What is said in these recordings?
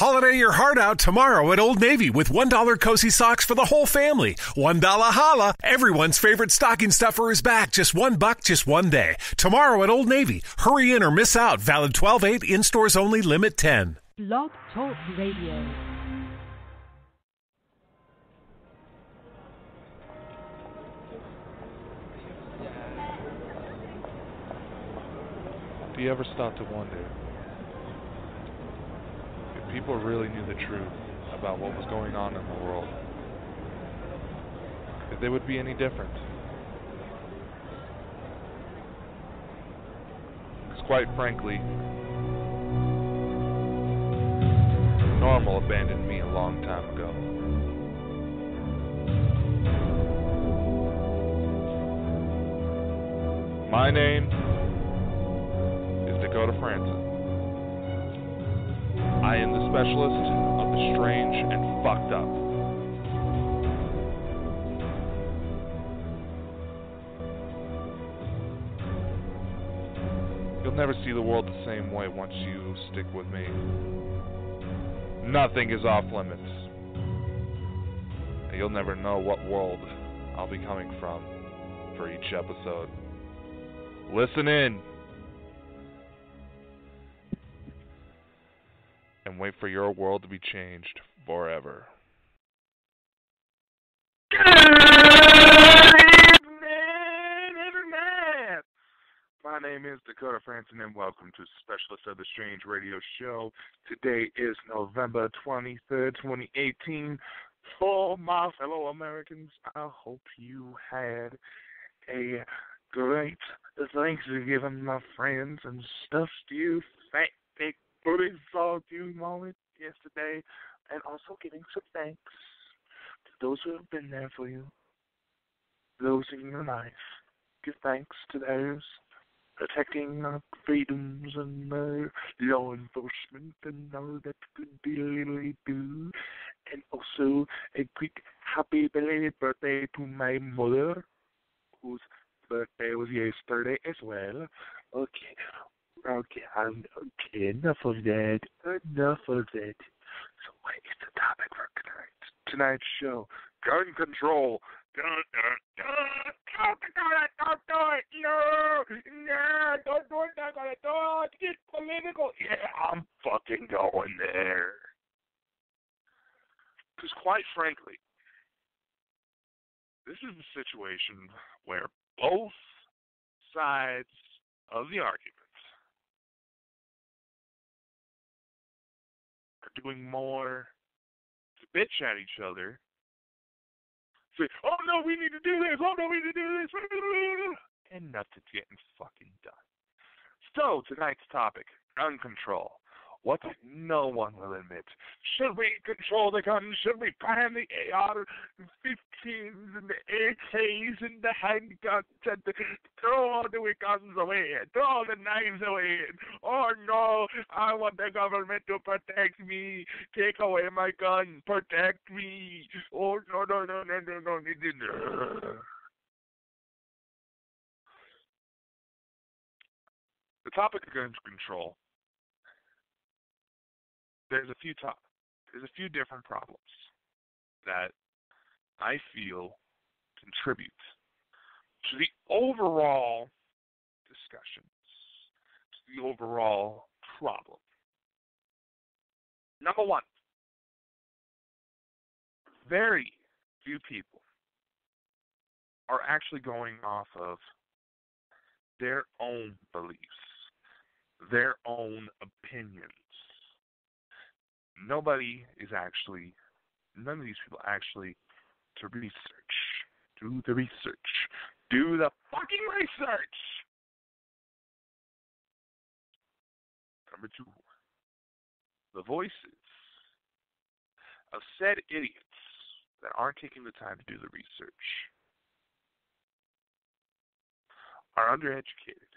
Holiday your heart out tomorrow at Old Navy with $1 cozy socks for the whole family. $1 holla. Everyone's favorite stocking stuffer is back. Just $1, just one day. Tomorrow at Old Navy. Hurry in or miss out. Valid 12/8. In-stores only. Limit 10. Blog Talk Radio. Do you ever stop to wonder if people really knew the truth about what was going on in the world, if they would be any different? Because quite frankly, normal abandoned me a long time ago. My name is Dakota Frandsen. I am the specialist of the strange and fucked up. You'll never see the world the same way once you stick with me. Nothing is off limits. And you'll never know what world I'll be coming from for each episode. Listen in. And wait for your world to be changed forever. Good evening, Internet! My name is Dakota Frandsen, and welcome to Specialist of the Strange Radio Show. Today is November 23rd, 2018. For my fellow Americans, I hope you had a great Thanksgiving, my friends, and stuffed you fat, big booty saw you moment yesterday, and also giving some thanks to those who have been there for you, those in your life. Give thanks to those protecting our freedoms and law enforcement and all that good diddly do. And also a quick happy belated birthday to my mother, whose birthday was yesterday as well. Okay, enough of that. So what is the topic for tonight's show? Gun control. Don't do it. No, don't do it. Not gonna do it. Get political. Yeah, I'm fucking going there. Because quite frankly, this is a situation where both sides of the argument are doing more to bitch at each other. Say, oh no, we need to do this. Oh no, we need to do this. And nothing's getting fucking done. So, tonight's topic, gun control. What no one will admit. Should we control the guns? Should we ban the AR-15s and the AKs and the handguns and throw all the guns away, throw all the knives away? Oh no, I want the government to protect me. Take away my gun, protect me. Oh no. The topic of gun control. There's a few different problems that I feel contribute to the overall discussions, to the overall problem. Number one, very few people are actually going off of their own beliefs, their own opinions. None of these people actually do the research. Do the fucking research! Number two, the voices of said idiots that aren't taking the time to do the research are undereducated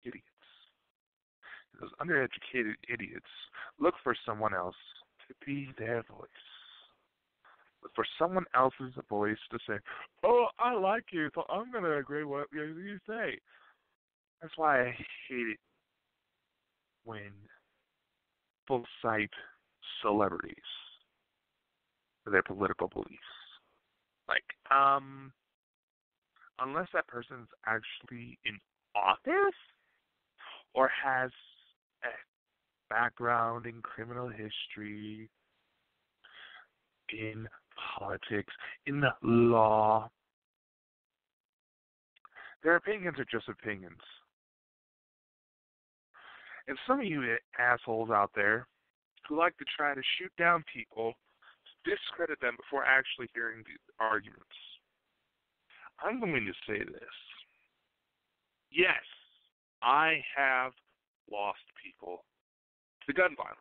idiots. Those undereducated idiots look for someone else to be their voice. Look for someone else's voice to say, oh, I like you, so I'm going to agree with what you say. That's why I hate it when people cite celebrities for their political beliefs. Like, unless that person's actually in office or has a background in criminal history, in politics, in the law, their opinions are just opinions. And some of you assholes out there who like to try to shoot down people, to discredit them before actually hearing the arguments, I'm going to say this. Yes, I have lost people to gun violence.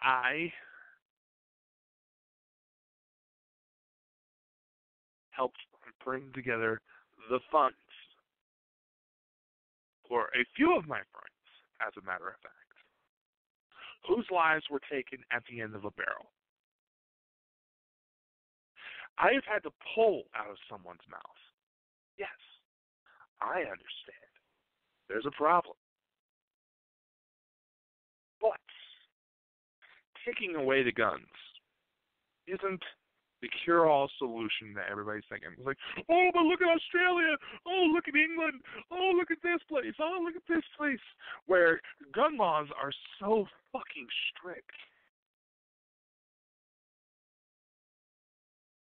I helped bring together the funds for a few of my friends, as a matter of fact, whose lives were taken at the end of a barrel. I have had to pull out of someone's mouth. Yes, I understand. There's a problem. But taking away the guns isn't the cure-all solution that everybody's thinking. It's like, oh, but look at Australia. Oh, look at England. Oh, look at this place. Oh, look at this place. Where gun laws are so fucking strict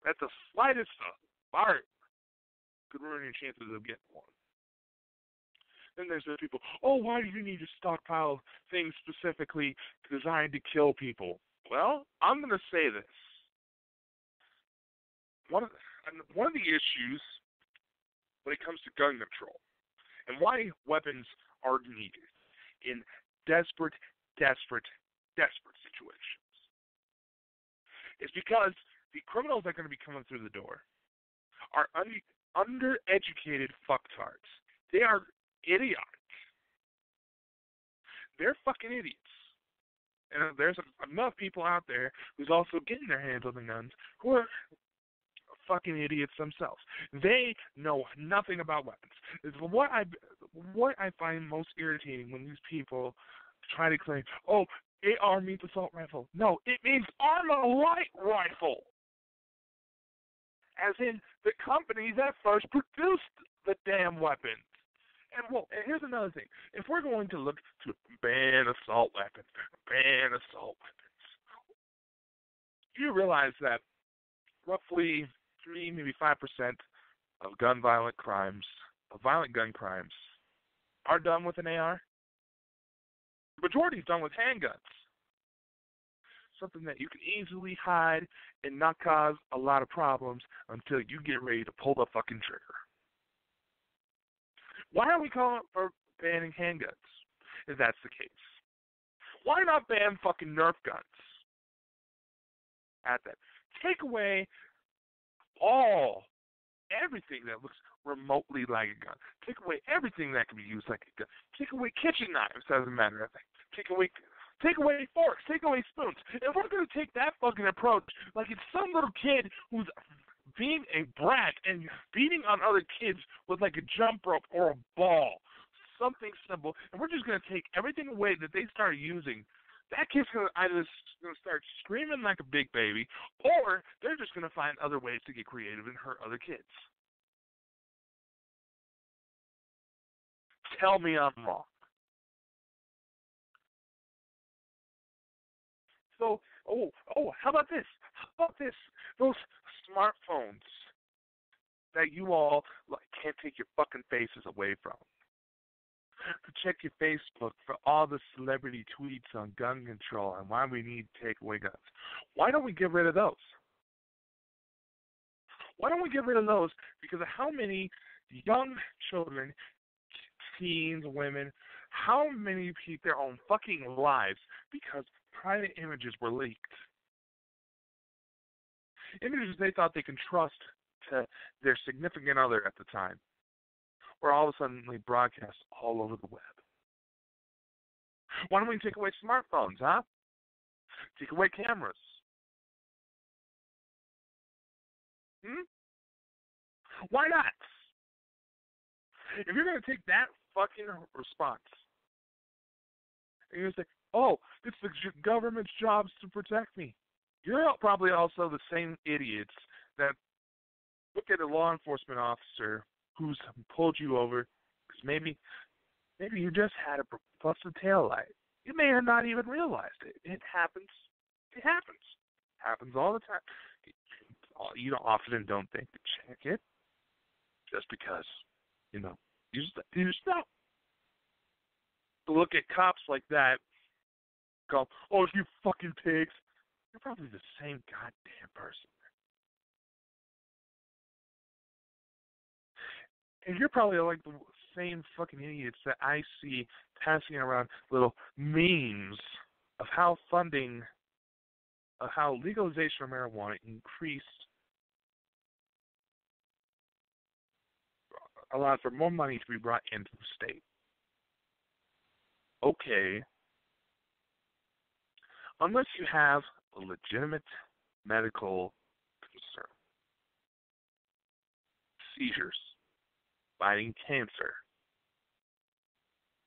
that the slightest fart could ruin your chances of getting one. Then there's the people, oh, why do you need to stockpile things specifically designed to kill people? Well, I'm going to say this. One of the issues when it comes to gun control and why weapons are needed in desperate situations is because the criminals that are going to be coming through the door are undereducated fucktards. They are idiots. They're fucking idiots. And there's enough people out there who's also getting their hands on the guns who are fucking idiots themselves. They know nothing about weapons. What I find most irritating when these people try to claim, oh, AR means assault rifle. No, it means armor-light rifle. As in the company that first produced the damn weapons. And here's another thing. If we're going to look to ban assault weapons, you realize that roughly 3, maybe 5% of violent gun crimes are done with an AR. The majority is done with handguns. Something that you can easily hide and not cause a lot of problems until you get ready to pull the fucking trigger. Why are we calling for banning handguns, if that's the case? Why not ban fucking Nerf guns? At that. Take away everything that looks remotely like a gun. Take away everything that can be used like a gun. Take away kitchen knives, as a matter of fact. Take away forks. Take away spoons. If we're going to take that fucking approach, like it's some little kid who's being a brat and beating on other kids with like a jump rope or a ball, something simple, and we're just going to take everything away that they start using, that kid's either going to start screaming like a big baby, or they're just going to find other ways to get creative and hurt other kids. Tell me I'm wrong. So, how about this? Those smartphones that you all can't take your fucking faces away from. To check your Facebook for all the celebrity tweets on gun control and why we need to take away guns. Why don't we get rid of those? Why don't we get rid of those? Because of how many young children, teens, women, how many keep their own fucking lives because private images were leaked. Images they thought they could trust to their significant other at the time were all of a sudden broadcast all over the web. Why don't we take away smartphones, huh? Take away cameras. Why not? If you're going to take that fucking response And you say, oh, it's the government's job to protect me. You're probably also the same idiots that look at a law enforcement officer who's pulled you over because maybe you just had a busted tail light. You may have not even realized it. It happens. It happens. Happens all the time. You often don't think to check it just because, you just know. To look at cops like that, go, oh, you fucking pigs. You're probably the same goddamn person. And you're probably like the same fucking idiots that I see passing around little memes of how legalization of marijuana increased, allowed for more money to be brought into the state. Okay. Unless you have a legitimate medical concern. Seizures, fighting cancer,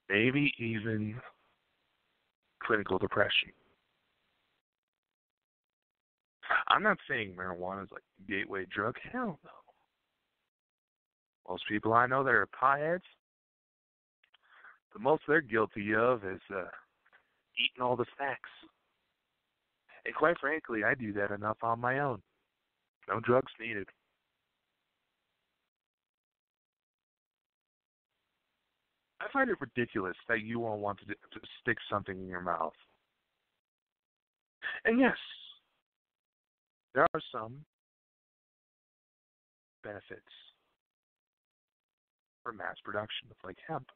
maybe even clinical depression. I'm not saying marijuana is like a gateway drug. Hell no. Most people I know that are potheads, the most they're guilty of is eating all the snacks. And quite frankly, I do that enough on my own. No drugs needed. I find it ridiculous that you won't want to stick something in your mouth. And yes, there are some benefits for mass production of like hemp.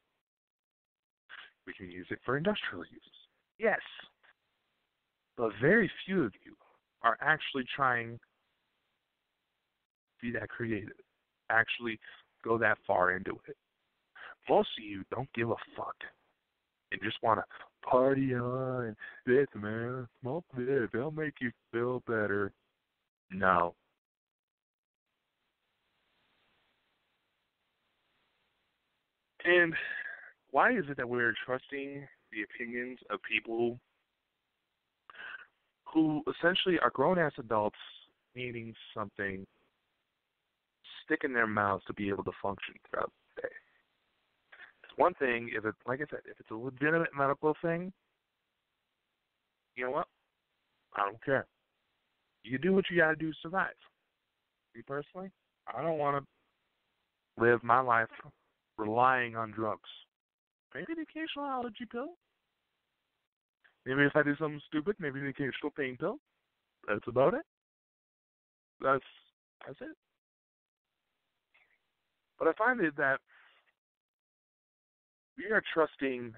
We can use it for industrial uses. Yes. But very few of you are actually trying to be that creative, actually go that far into it. Most of you don't give a fuck and just want to party on and this, man, smoke this, it'll make you feel better. No. And why is it that we're trusting the opinions of people who essentially are grown-ass adults needing something stick in their mouths to be able to function throughout the day? It's one thing if it's, like I said, if it's a legitimate medical thing, you know what? I don't care. You do what you got to do to survive. Me personally, I don't want to live my life relying on drugs. Maybe the occasional allergy pill. Maybe if I do something stupid, maybe the occasional pain pill. That's about it. That's it. But I find it that we are trusting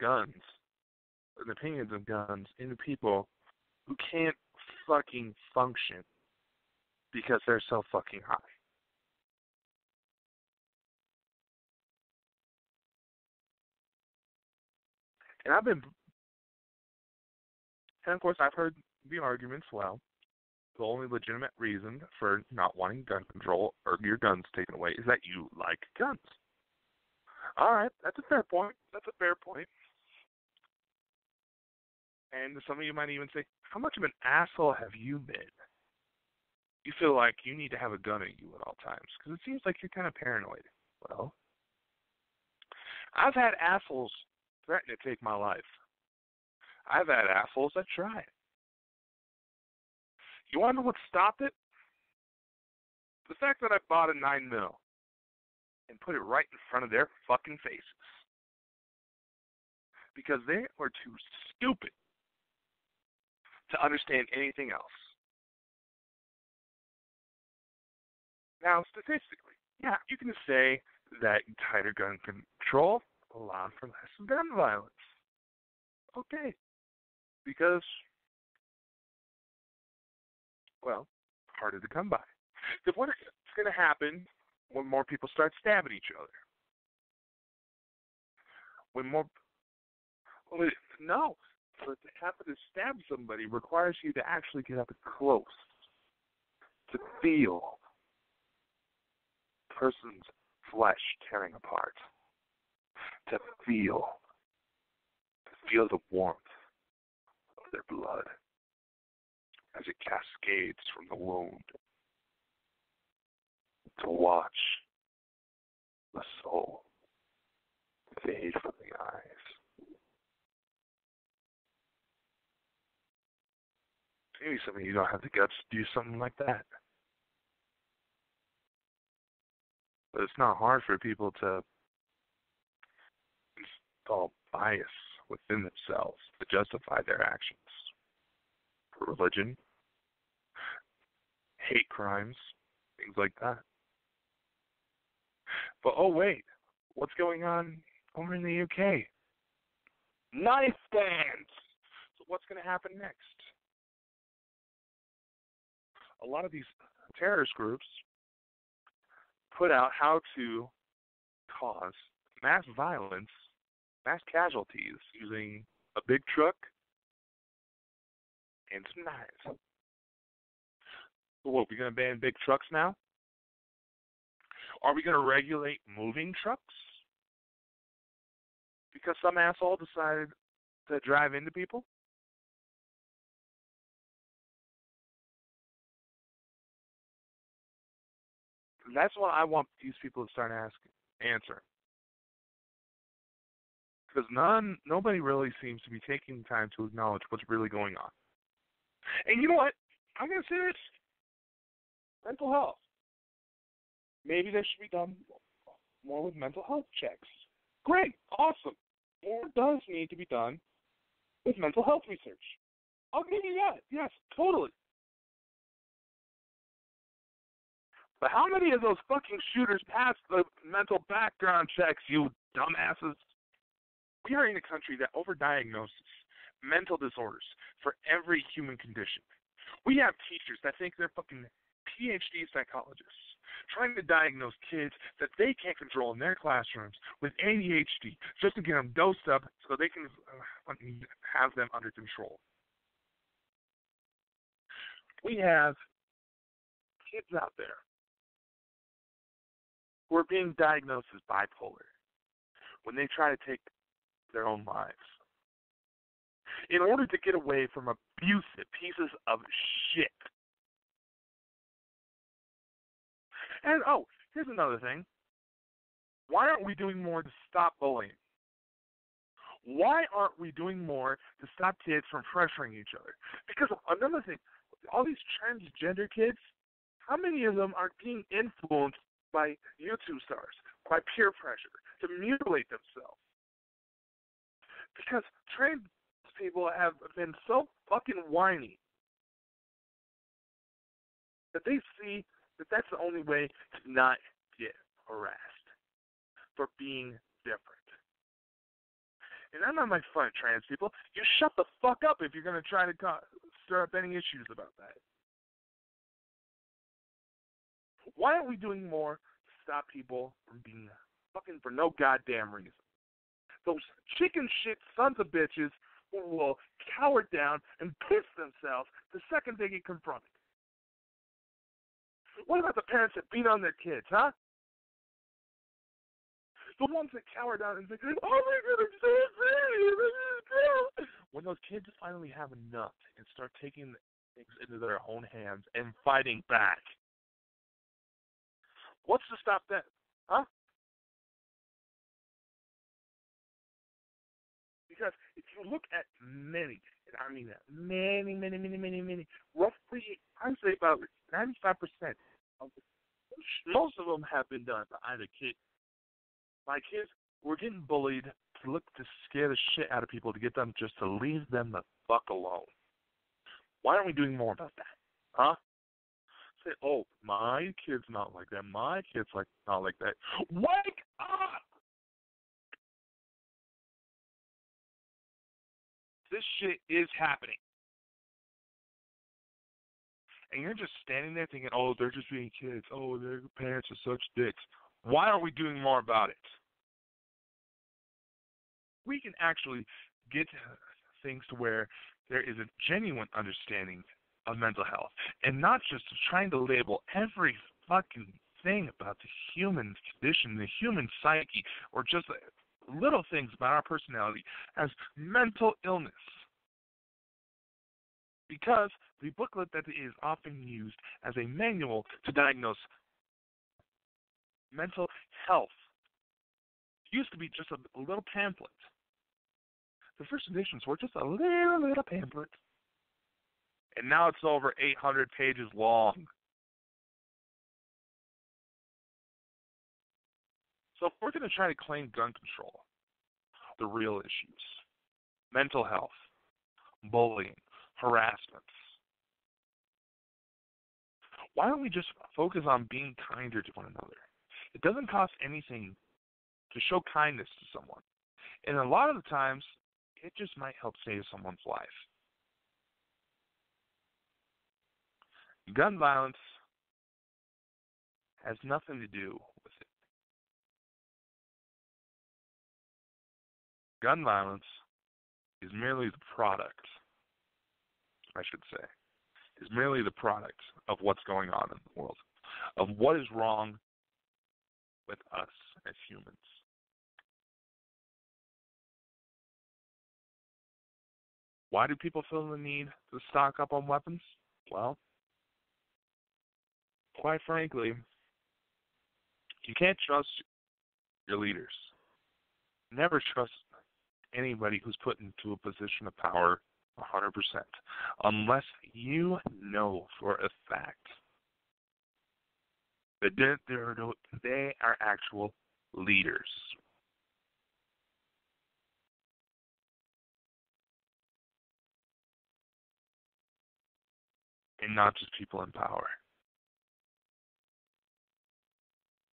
guns and opinions of guns into people who can't fucking function because they're so fucking high. And of course, I've heard the arguments, well, the only legitimate reason for not wanting gun control or your guns taken away is that you like guns. All right, that's a fair point. And some of you might even say, how much of an asshole have you been? You feel like you need to have a gun at you at all times because it seems like you're kind of paranoid. Well, I've had assholes threaten to take my life. I've had assholes that try it. You want to know what stopped it? The fact that I bought a 9mm and put it right in front of their fucking faces. Because they were too stupid to understand anything else. Now, statistically, yeah, you can say that tighter gun control allowed for less gun violence. Okay. Because, well, harder to come by. Because what's going to happen when more people start stabbing each other? So to happen to stab somebody requires you to actually get up close to feel the person's flesh tearing apart. To feel feel the warmth of their blood as it cascades from the wound, to watch the soul fade from the eyes. Maybe some of you don't have the guts to do something like that. But it's not hard for people to install bias within themselves to justify their actions. Religion, hate crimes, things like that. But oh wait, what's going on over in the UK? Knife bans! So what's going to happen next? A lot of these terrorist groups put out how to cause mass violence, mass casualties using a big truck and some knives. So what, we're going to ban big trucks now? Are we going to regulate moving trucks? Because some asshole decided to drive into people? That's what I want these people to start answering. Because nobody really seems to be taking time to acknowledge what's really going on. And you know what? I'm going to say this. Mental health. Maybe there should be done more with mental health checks. Great. Awesome. More does need to be done with mental health research. I'll give you that. Yes, totally. But how many of those fucking shooters passed the mental background checks, you dumbasses? We are in a country that overdiagnoses mental disorders for every human condition. We have teachers that think they're fucking PhD psychologists trying to diagnose kids that they can't control in their classrooms with ADHD just to get them dosed up so they can have them under control. We have kids out there who are being diagnosed as bipolar when they try to take their own lives in order to get away from abusive pieces of shit. And, here's another thing. Why aren't we doing more to stop bullying? Why aren't we doing more to stop kids from pressuring each other? Because another thing, all these transgender kids, how many of them are being influenced by YouTube stars, by peer pressure, to mutilate themselves? Because trans people have been so fucking whiny that they see that that's the only way to not get harassed for being different. And I'm not making fun of trans people. You shut the fuck up if you're going to try to stir up any issues about that. Why aren't we doing more to stop people from being fucking for no goddamn reason? Those chicken shit sons of bitches who will cower down and piss themselves the second they get confronted. What about the parents that beat on their kids, huh? The ones that cower down and say, oh my God, I'm so afraid. When those kids finally have enough and start taking things into their own hands and fighting back, what's to stop that, huh? Because if you look at many, and I mean that, many, roughly, I would say about 95% of most of them have been done by either kid. My kids were getting bullied to scare the shit out of people to get them just to leave them the fuck alone. Why aren't we doing more about that? Huh? Say, oh, my kid's not like that. My kid's not like that. Wake up! This shit is happening. And you're just standing there thinking, oh, they're just being kids. Oh, their parents are such dicks. Why aren't we doing more about it? We can actually get things to where there is a genuine understanding of mental health and not just trying to label every fucking thing about the human condition, the human psyche, or just little things about our personality as mental illness. Because the booklet that is often used as a manual to diagnose mental health used to be just a little pamphlet. The first editions were just a little pamphlet. And now it's over 800 pages long. So if we're going to try to claim gun control, the real issues, mental health, bullying, harassment, why don't we just focus on being kinder to one another? It doesn't cost anything to show kindness to someone. And a lot of the times, it just might help save someone's life. Gun violence has nothing to do with it. Gun violence is merely the product, I should say, is merely the product of what's going on in the world, of what is wrong with us as humans. Why do people feel the need to stock up on weapons? Well, quite frankly, you can't trust your leaders. Never trust anybody who's put into a position of power 100%, unless you know for a fact that they are actual leaders. And not just people in power.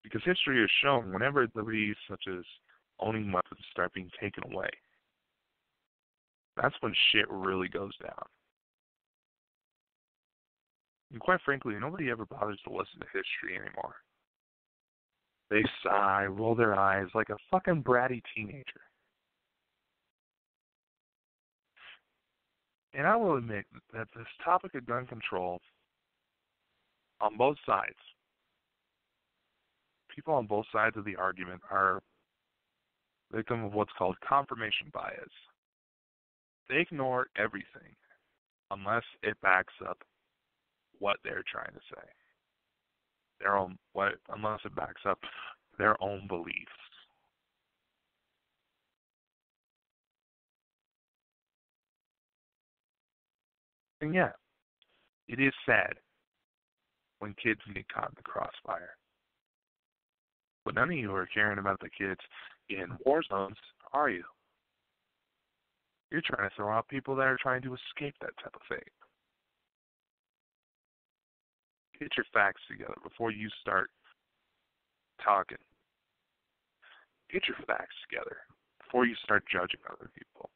Because history has shown whenever liberties such as owning weapons start being taken away, that's when shit really goes down. And quite frankly, nobody ever bothers to listen to history anymore. They sigh, roll their eyes like a fucking bratty teenager. And I will admit that this topic of gun control, on both sides, people on both sides of the argument are victim of what's called confirmation bias. They ignore everything unless it backs up what they're trying to say. Unless it backs up their own beliefs. And yeah, it is sad when kids get caught in the crossfire. But none of you are caring about the kids in war zones, are you? You're trying to throw out people that are trying to escape that type of fate. Get your facts together before you start talking. Get your facts together before you start judging other people.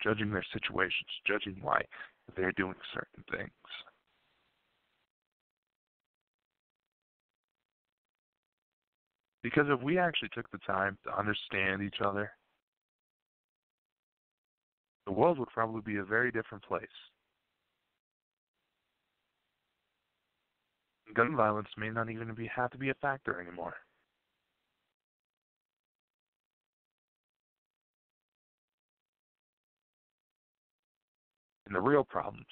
Judging their situations, judging why they're doing certain things. Because if we actually took the time to understand each other, the world would probably be a very different place. Gun violence may not even have to be a factor anymore. And the real problems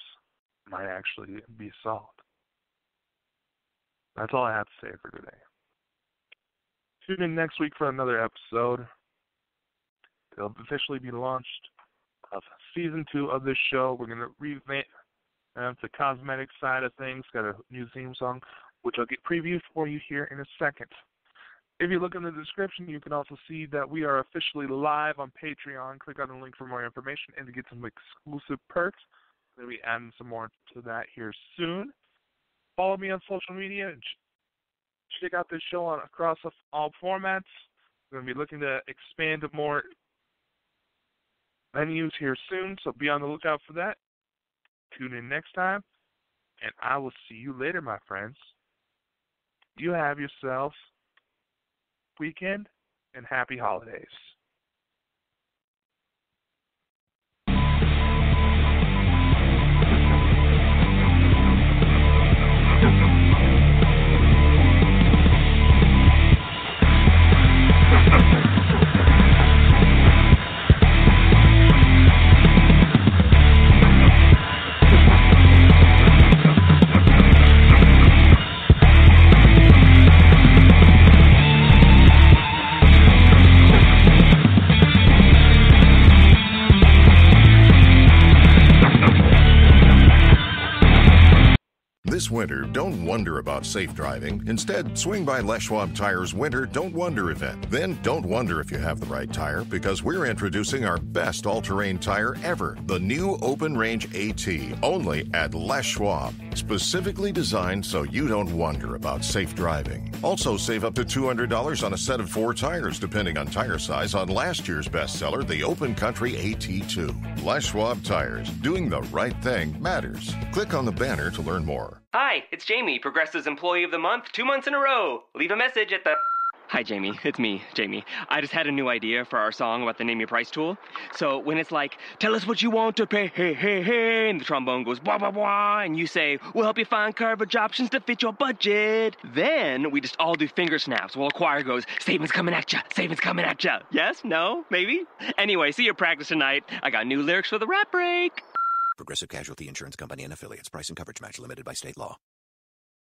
might actually be solved. That's all I have to say for today. Tune in next week for another episode. It'll officially be launched of Season 2 of this show. We're going to revamp the cosmetic side of things. Got a new theme song, which I'll get previewed for you here in a second. If you look in the description, you can also see that we are officially live on Patreon. Click on the link for more information and to get some exclusive perks. We'll be adding some more to that here soon. Follow me on social media and check out this show across all formats. We're going to be looking to expand to more venues here soon, so be on the lookout for that. Tune in next time, and I will see you later, my friends. You have yourselves weekend and happy holidays. This winter, don't wonder about safe driving. Instead, swing by Les Schwab Tire's Winter Don't Wonder event. Then don't wonder if you have the right tire, because we're introducing our best all-terrain tire ever, the new Open Range AT, only at Les Schwab. Specifically designed so you don't wonder about safe driving. Also, save up to $200 on a set of 4 tires, depending on tire size, on last year's bestseller, the Open Country AT2. Les Schwab Tires. Doing the right thing matters. Click on the banner to learn more. Hi, it's Jamie, Progressive's Employee of the Month, 2 months in a row. Leave a message at the... Hi, Jamie. It's me, Jamie. I just had a new idea for our song about the Name Your Price tool. So when it's like, tell us what you want to pay, hey, hey, hey, and the trombone goes, blah, blah, blah, and you say, we'll help you find coverage options to fit your budget. Then we just all do finger snaps while a choir goes, savings coming at ya, savings coming at ya. Yes? No? Maybe? Anyway, see your practice tonight. I got new lyrics for the rap break. Progressive Casualty Insurance Company and Affiliates. Price and coverage match limited by state law.